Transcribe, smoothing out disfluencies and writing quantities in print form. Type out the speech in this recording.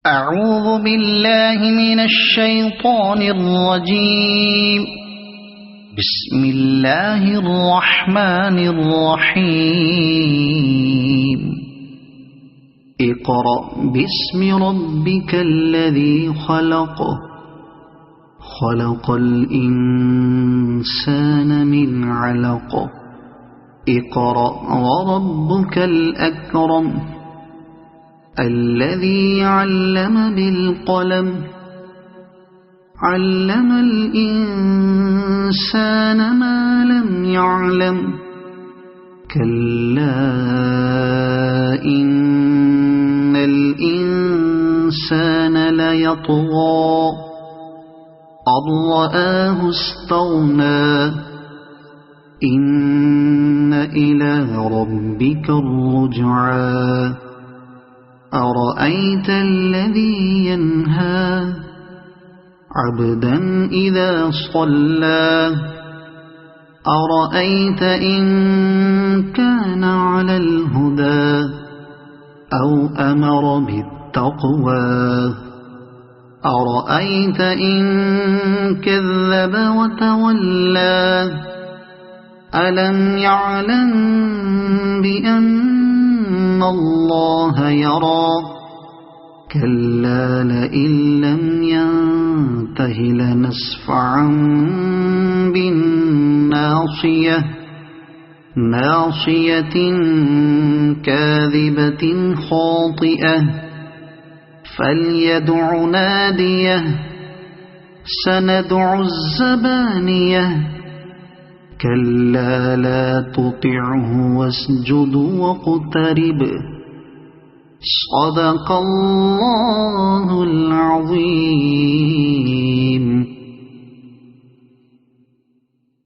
أعوذ بالله من الشيطان الرجيم. بسم الله الرحمن الرحيم. اقرأ باسم ربك الذي خلق. خلق الإنسان من علق. اقرأ وربك الأكرم. الذي علم بالقلم. علم الإنسان ما لم يعلم. كلا إن الإنسان ليطغى أن رآه استغنى. إن إلى ربك الرجعى. أرأيت الذي ينهى عبدا إذا صلى. أرأيت إن كان على الهدى أو أمر بالتقوى. أرأيت إن كذب وتولى. ألم يعلم بأن الله يرى. كلا لئن لم ينته لنسفعا بالناصية. ناصية كاذبة خاطئة. فليدع ناديه. سندع الزبانية. كلا لا تطعه واسجد واقترب. صدق الله